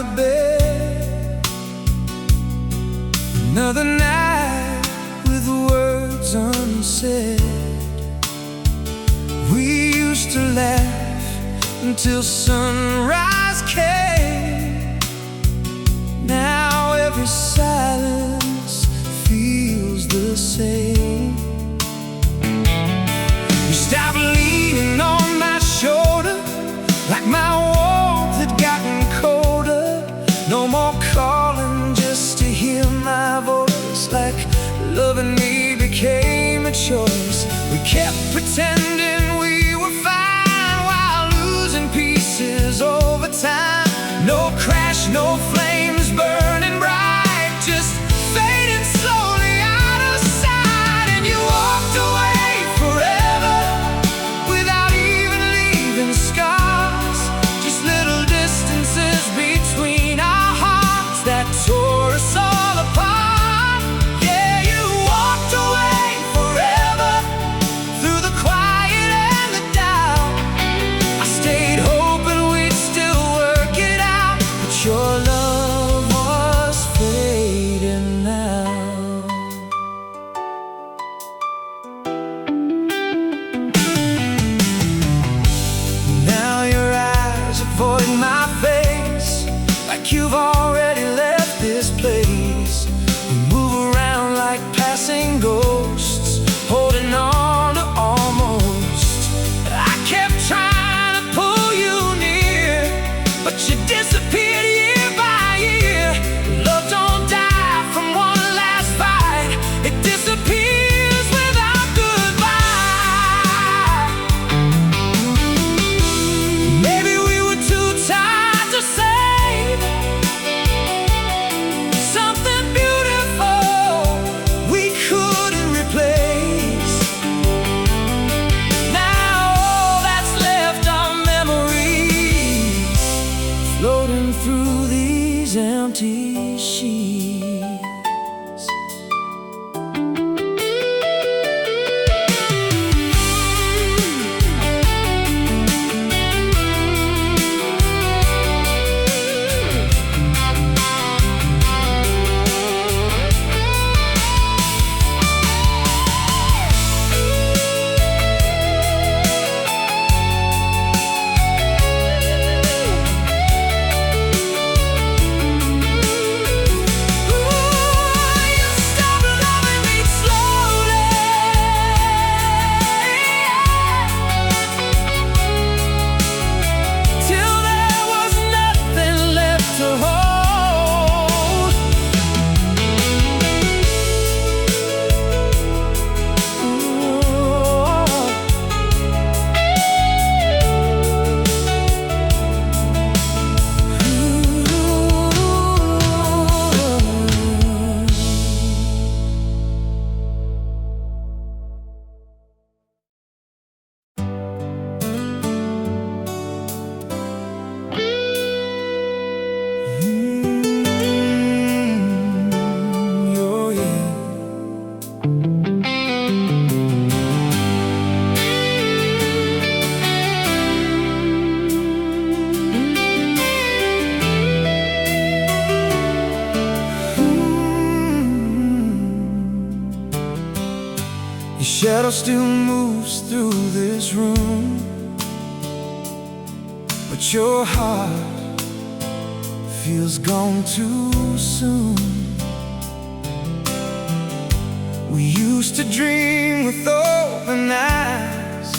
the bed. Another night with words unsaid. We used to laugh until sunrise came. Now every silence feels the same. You stopped leaning on my shoulder, like my warmth had gotten colder. No more calling just to hear my voice, like loving me became a choice. We kept pretending we were fine while losing pieces over time. No crash, no flames burning bright, just fading slowly out of sight. And you walked away forever without even leaving scars, just little distances between our hearts that tore us all apart. Yeah, you walked away forever through the quiet and the doubt. I stayed hoping we'd still work it out, but your love was fading now. Now your eyes avoid my face, like you've already left this place. We move around like passing ghosts, holding on to almost. I kept trying to pull you near, but you disappeared year by year. Love don't die from one last fight, it disappears without goodbye. Maybe we were too tired to say something beautiful we couldn't replace. Now all that's left are memories floating through these empty sheets. Your shadow still moves through this room, but your heart feels gone too soon. We used to dream with open eyes,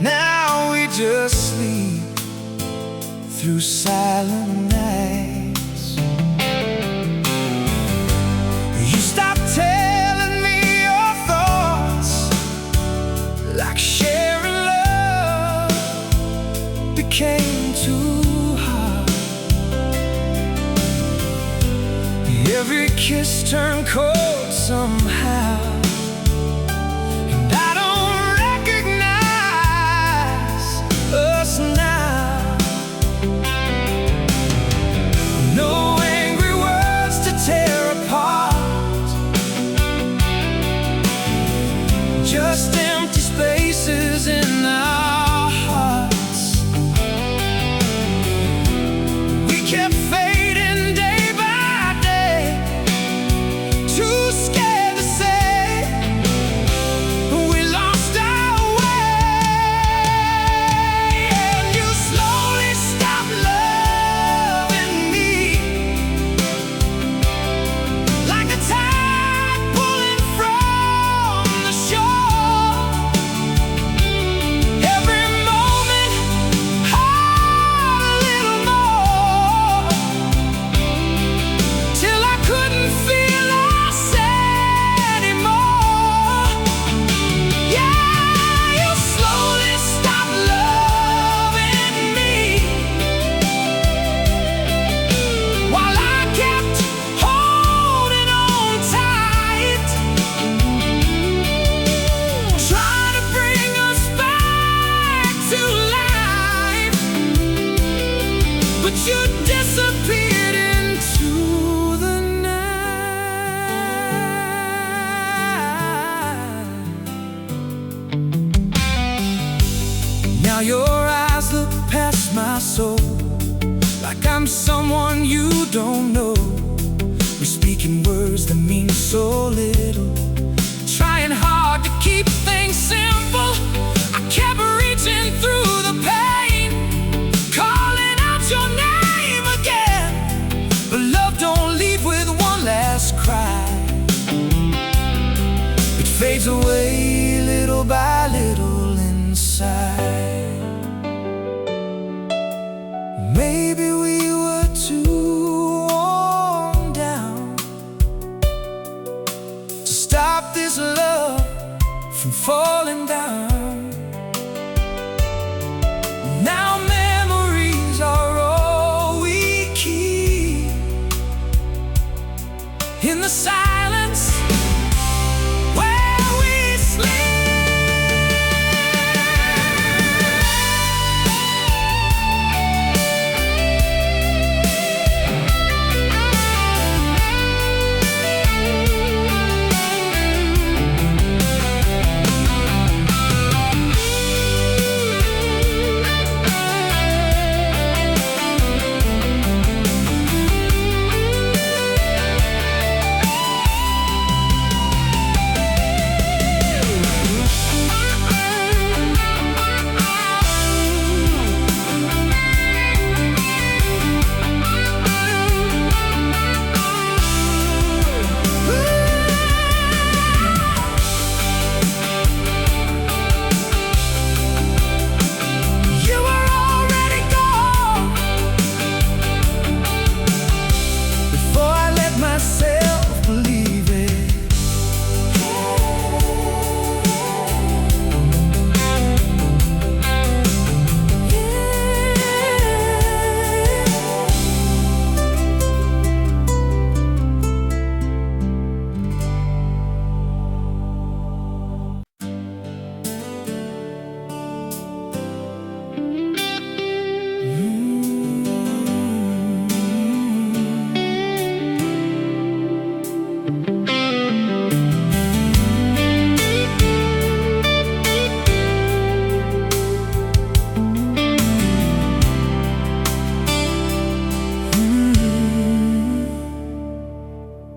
now we just sleep through silent nights. You stopped telling me your thoughts, like sharing love became too hard. Every kiss turned cold somehow, and I don't recognize us now. No angry words to tear apart, just empty spaces in our hearts. We kept disappeared into the night. Now your eyes look past my soul, like I'm someone you don't know. We're speaking words that mean so little, trying hard to keep things simple. I kept reaching through the pain, calling out your name again. But love don't leave with one last cry. It fades away little by little inside. Maybe we were too worn down to stop this love from falling down. Now memories are all we keep in the silence where we sleep.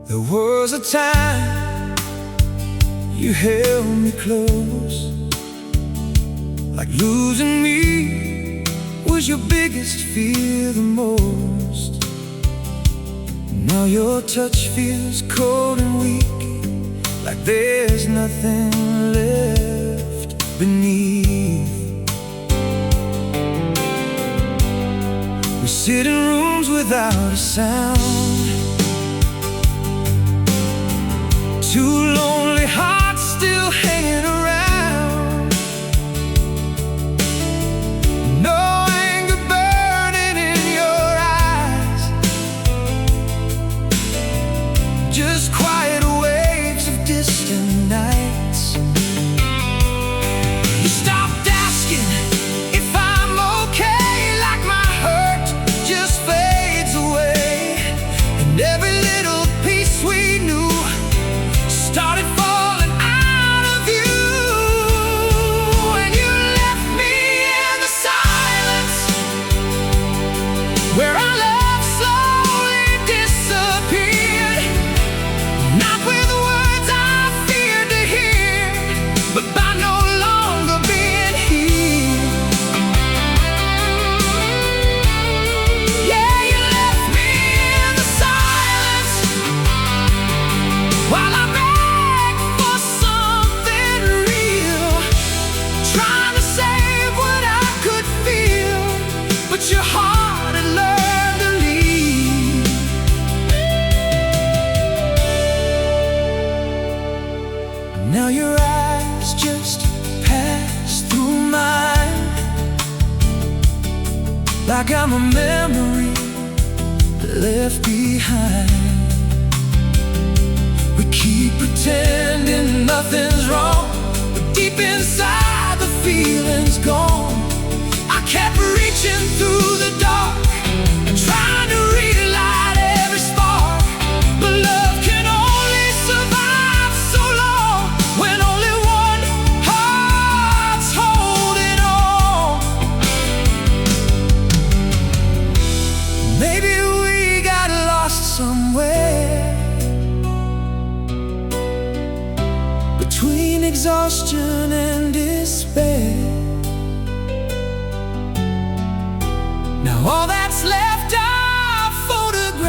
There was a time you held me close, like losing me was your biggest fear the most. Now your touch feels cold and weak, like there's nothing left beneath. We sit in rooms without a sound, two lonely hearts still hanging around. No anger burning in your eyes, just quiet waves of distant nights. You stopped asking if I'm okay, like my hurt just fades away, and every little piece we knew started falling out of you. And you left me in the silence where our love slowly disappeared, not with words I feared to hear, but by no longer being here. Yeah, you left me in the silence while I your heart had learned to leave. Now your eyes just pass through mine, like I'm a memory left behind. We keep pretending nothing's wrong, but deep inside the feeling's gone. I kept reaching through the dark, trying to somewhere between exhaustion and despair. Now all that's left are photographs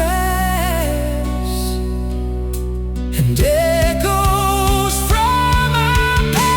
and echoes from our past.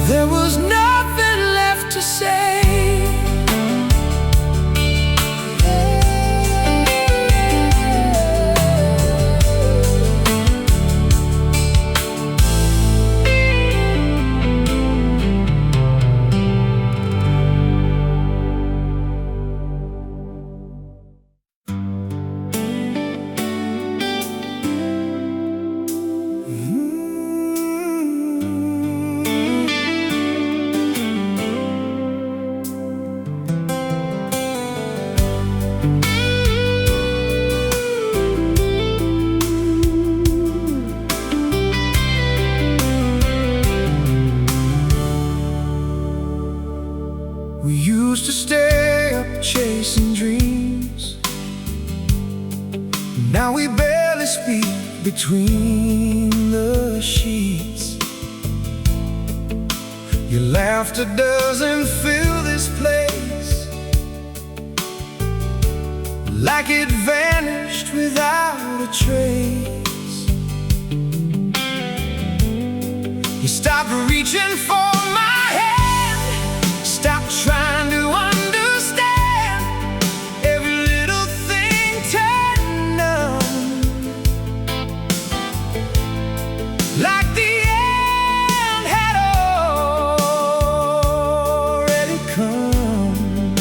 There was nothing left to say. We used to stay up chasing dreams. Now we barely speak between the sheets. Your laughter doesn't fill this place, like it vanished without a trace. You stopped reaching for my hand, stop trying to understand. Every little thing turned numb, like the end had already come.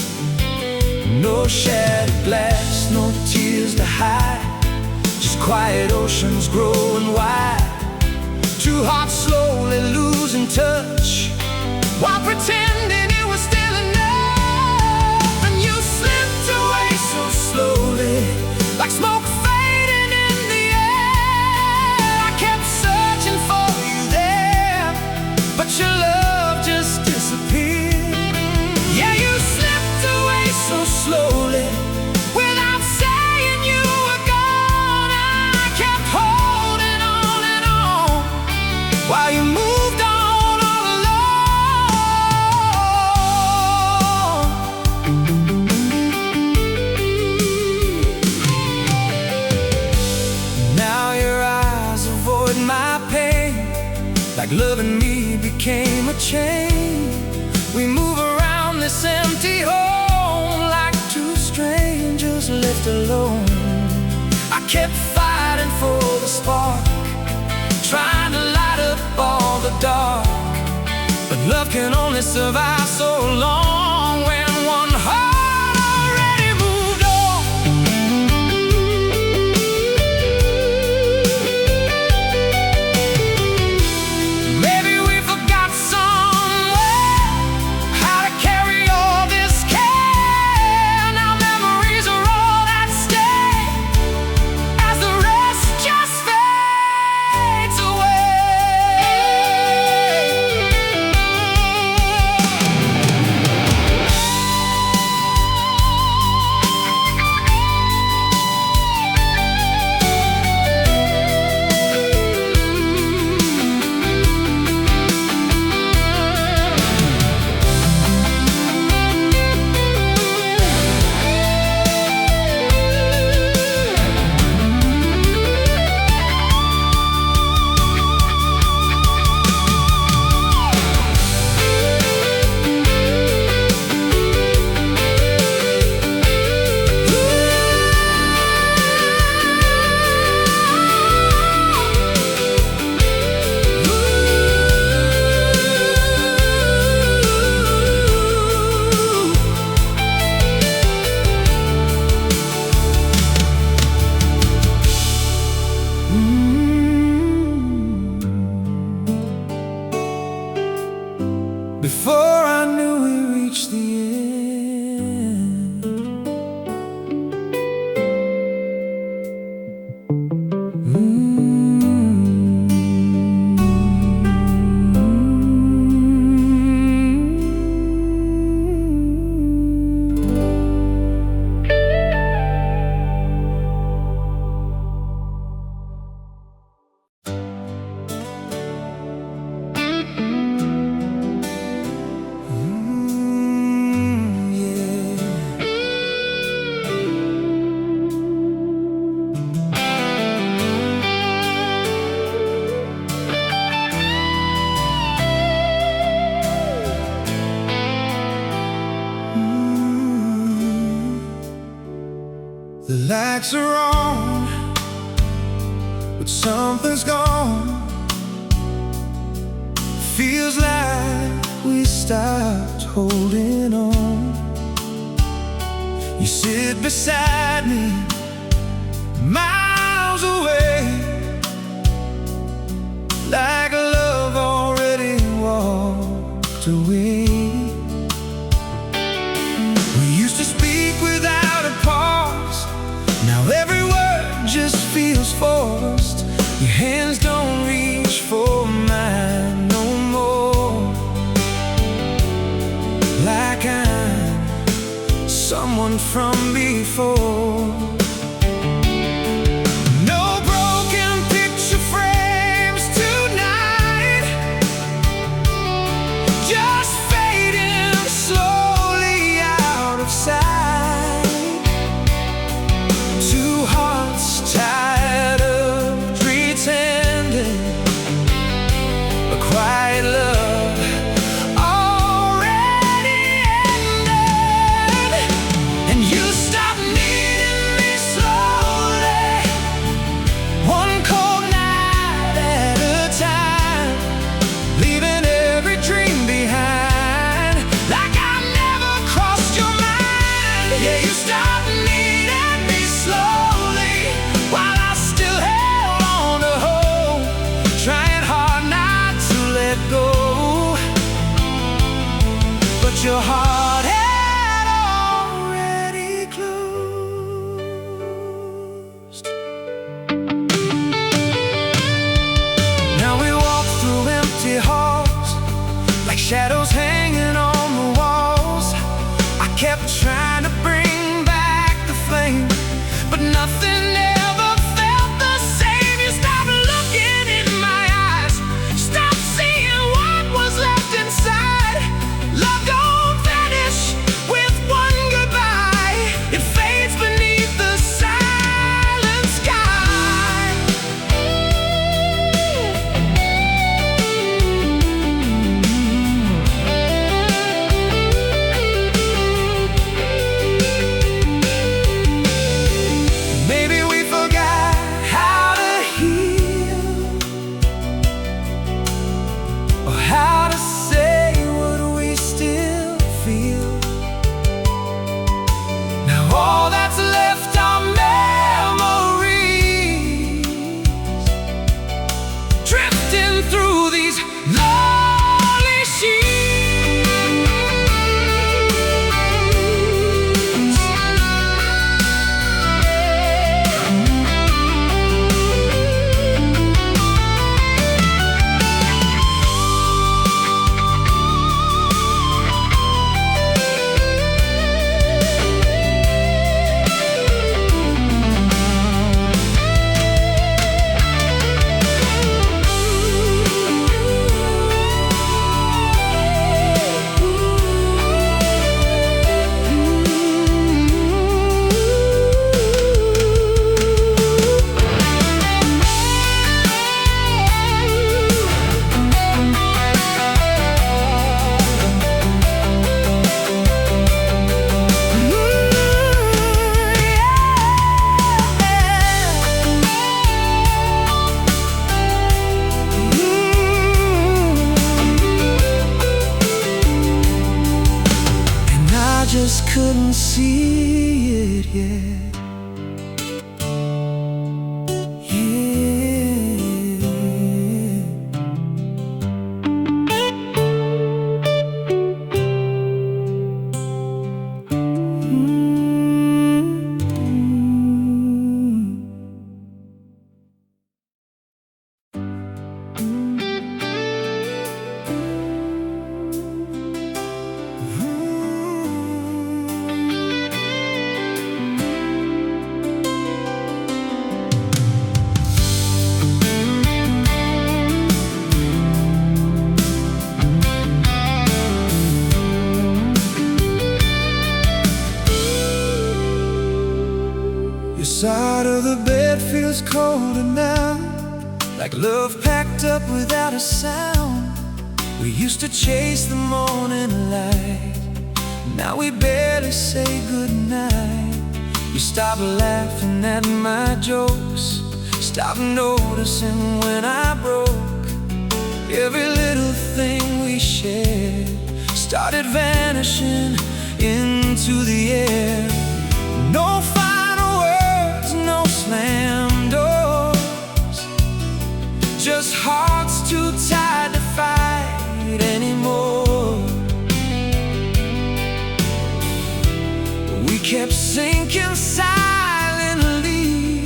No shattered glass, no tears to hide, just quiet oceans growing wide. Two hearts slowly losing touch while pretending it was still enough. And you slipped away so slowly, like smoke fading in the air. I kept searching for you there, but your love just disappeared. Yeah, you slipped away so slowly, without saying you were gone. I kept holding on and on while you moved on. Like loving me became a chain. We move around this empty home like two strangers left alone. I kept fighting for the spark, trying to light up all the dark. But love can only survive so long when one heart already moved on. Maybe we forgot somewhere how to carry all this care. Now memories are all that stay, as the rest just fades away. before I knew we reached the end. The lights are on, but something's gone. Feels like we stopped holding on. You sit beside me, miles away, like love already walked away. We used to speak without a pause. Now every word just feels forced. Your hands don't reach for mine no more, like I'm someone from before. No broken picture frames tonight, just fading slowly out of sight. Two hearts tired of pretending, a quiet love already ended. And you stopped needing me slowly, one cold night at a time, leaving every dream behind, like I never crossed your mind. Yeah, you stopped needing me slowly, while I still held on to hope, trying hard not to let go. But your heart had already closed. Now we walk through empty halls, like shadows hanging on the walls. I kept trying to bring back the flame, but nothing ever felt the same. You stopped looking in my eyes, stopped seeing what was left inside. Love don't vanish with one goodbye, it fades beneath the silent sky. Maybe we forgot how to heal, or how to say what we still feel. Now all that's left are memories, drifting through these lonely sheets. Just couldn't see it yet. Yeah. Side of the bed feels colder now, like love packed up without a sound. We used to chase the morning light, now we barely say goodnight. You stop laughing at my jokes, stop noticing when I broke. Every little thing we shared started vanishing into the air. No final words, no slam doors, just hearts too tired to fight anymore. We kept sinking silently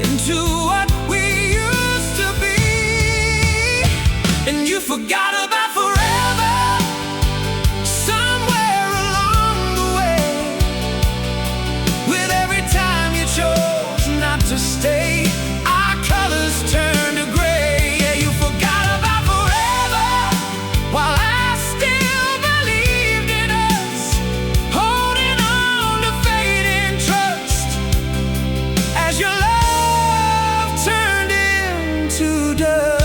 into what we used to be, and you forgot about forever somewhere along the way. With every time you chose not to stay, our colors turned to gray. Yeah, you forgot about forever while I still believed in us, holding on to fading trust as your love turned into dust.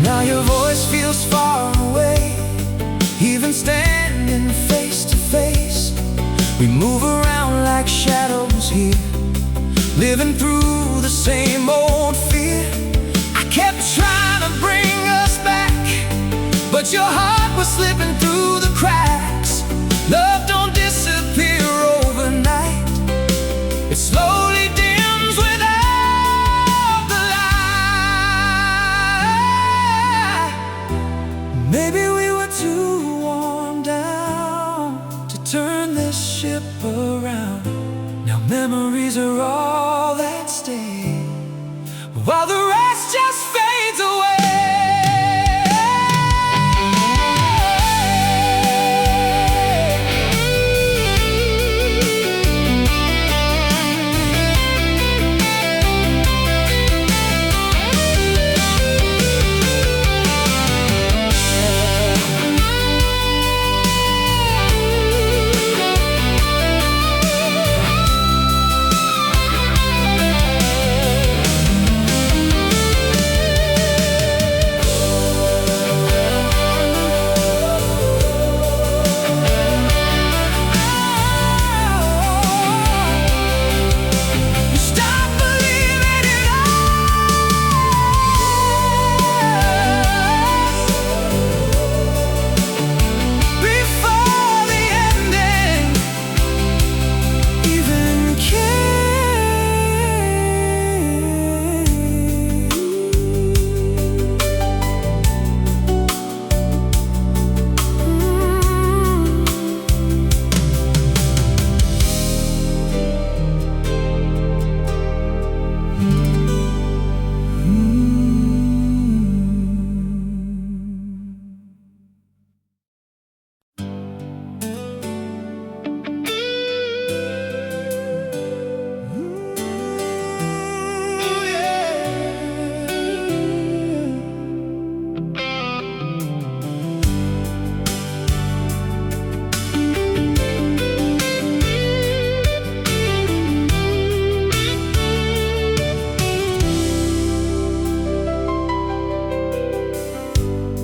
Now your voice feels far away, even standing face to face. We move around like shadows here, living through the same old fear. I kept trying to bring us back, but your heart was slipping through the cracks. Love don't disappear overnight, it slowly dims without the light. Maybe we were too worn down to turn this ship around. Now memories are all that stay, while the rest just fades away.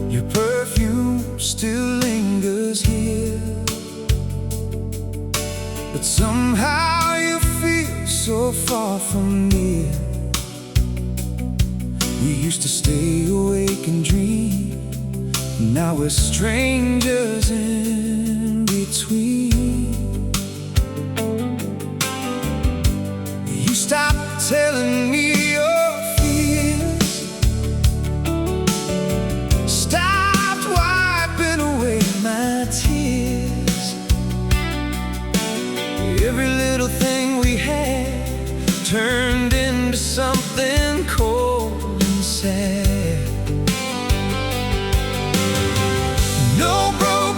Your perfume still lingers here, but somehow you feel so far from near. We used to stay awake and dream, now we're strangers in between. You stopped telling me your fears, stopped wiping away my tears. Every little thing we had turned into something cold and sad. No broken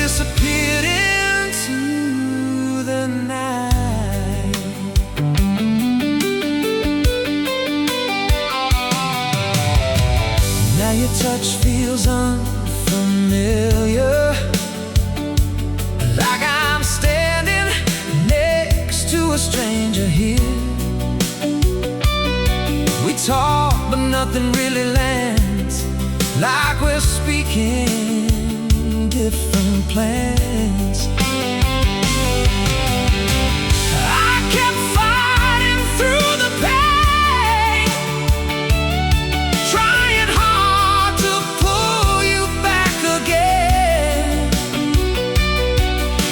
disappeared into the night. Now your touch feels unfamiliar, like I'm standing next to a stranger here. We talk, but nothing really lands, like we're speaking different plans. I kept fighting through the pain, trying hard to pull you back again.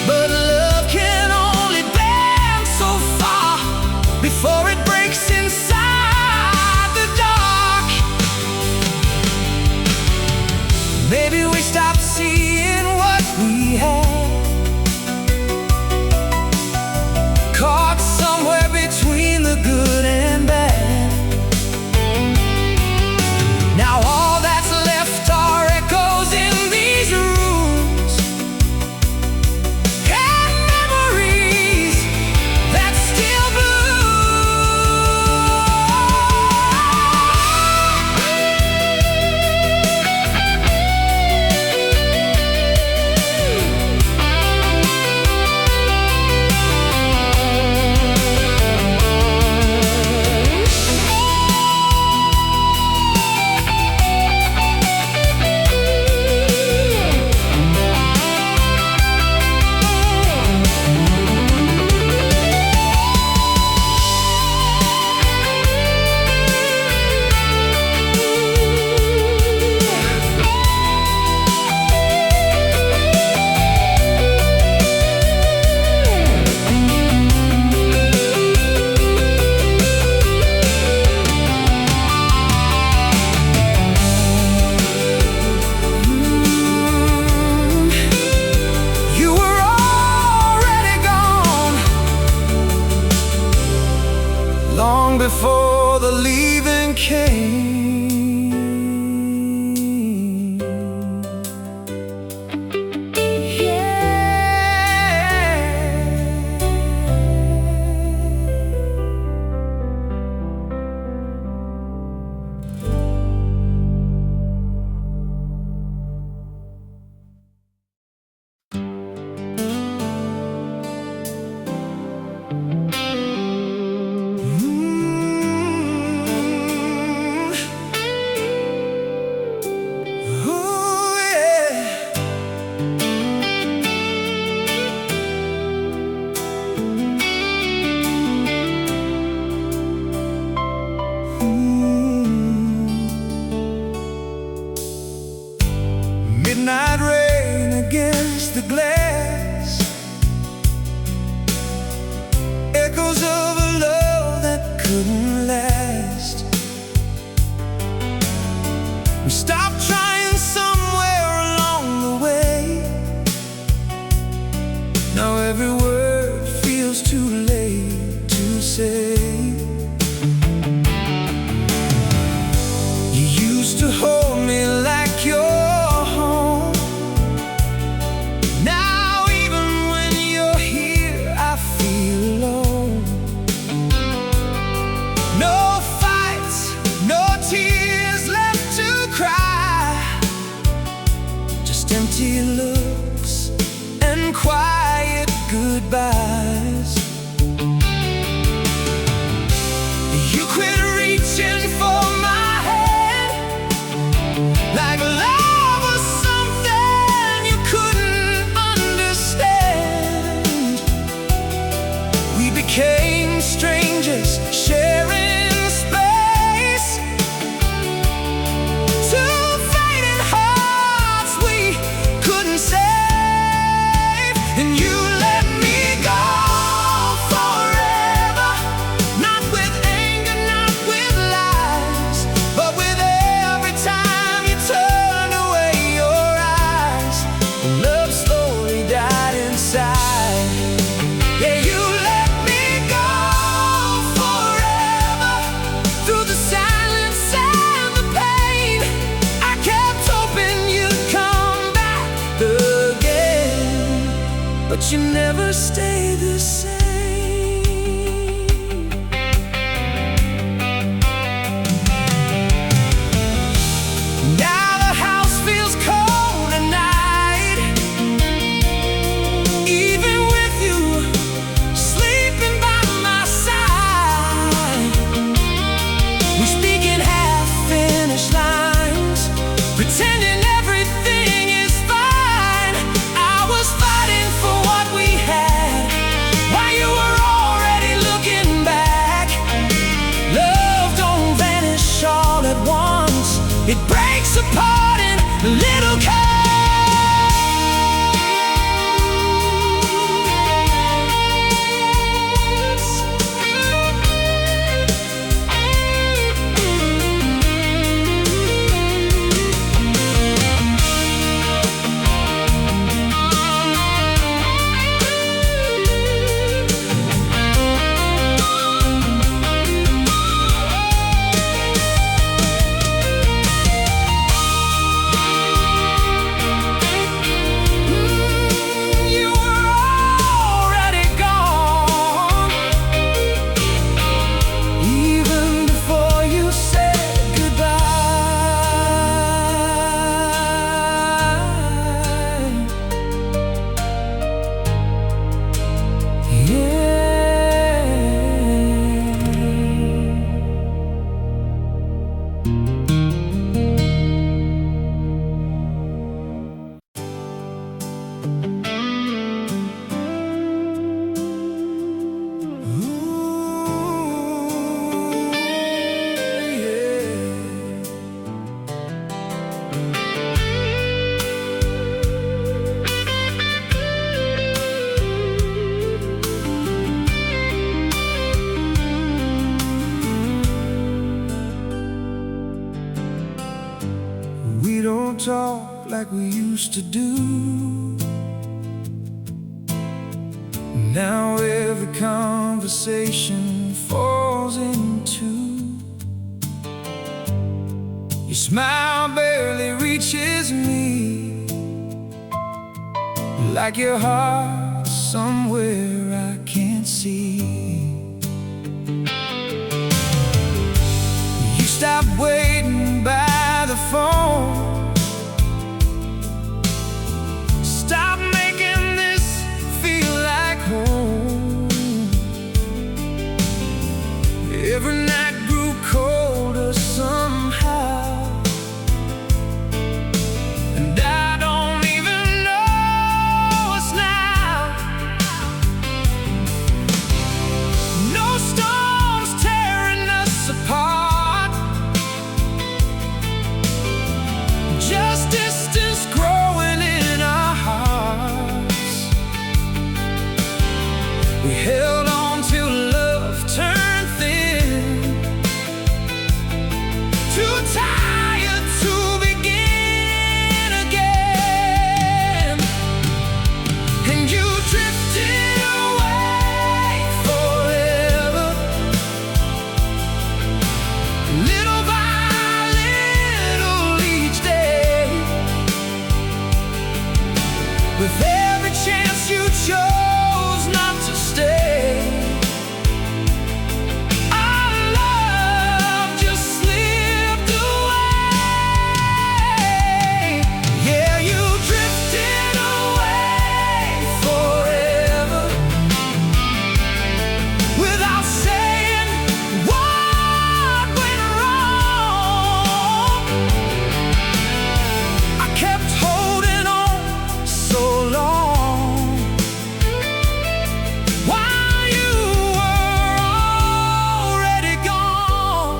But love can only bend so far before it breaks inside the dark. Maybe we stopped seeing what we had, caught somewhere between the good and bad. Now all that's left are echoes in these rooms, and memories that still before the leaving came. Midnight rain against the glass, echoes of a love that couldn't last. We stopped trying somewhere along the way. Now every word feels too late to say. You used to hold me like you're empty looks and quiet goodbyes. You quit reaching for my hand, like love was something you couldn't understand. We became strangers, sharing space, two fading hearts we couldn't save. And you let me go forever, not with anger, not with lies, but with every time you turned away your eyes. Love slowly died inside. Yeah, you let me go forever, through the silence and the pain. I kept hoping you'd come back again. but you never stay the same. Now the house feels cold at night, even with you sleeping by my side. We speak in half-finished lines, pretending everything is fine. I was fighting for what we had, while you were already looking back. Love don't vanish all at once, it breaks apart in little cuts. We don't talk like we used to do. Now every conversation falls into your smile barely reaches me, like your heart somewhere I can't see. You stop waiting by the phone, stop making this feel like home. Every night grew colder somehow, and I don't even know us now. No storms tearing us apart, just distance growing in our hearts. We held on till love turned thin, too tired to begin again. And you drifted away forever, little by little each day. With every chance you chose not to stay, our love just slipped away. Yeah, you drifted away forever, without saying what went wrong. I kept holding on so long, while you were already gone.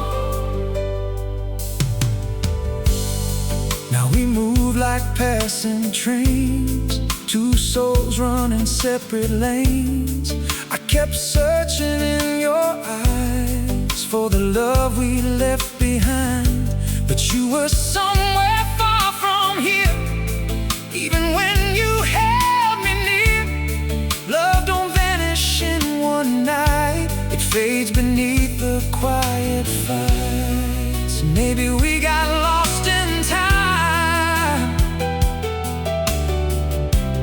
Now we move like passing trains, two souls running separate lanes. I kept searching in your eyes for the love we left behind, but you were somewhere far from here. Even when you held me near, love don't vanish in one night, it fades beneath the quiet fights. Maybe we got lost in time,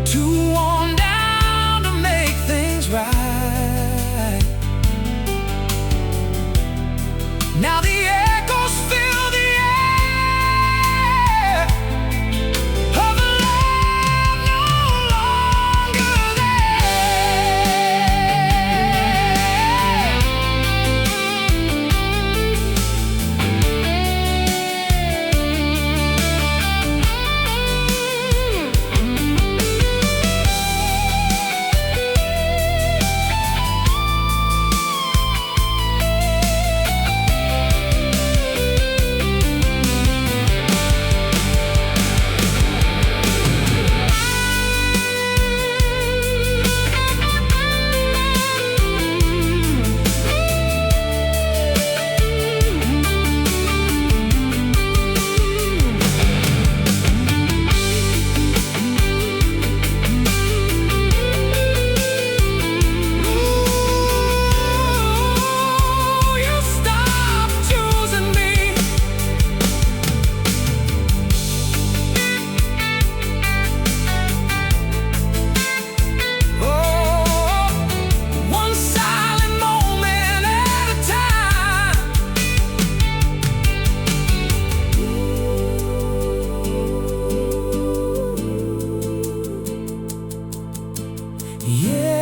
too worn down Yeah.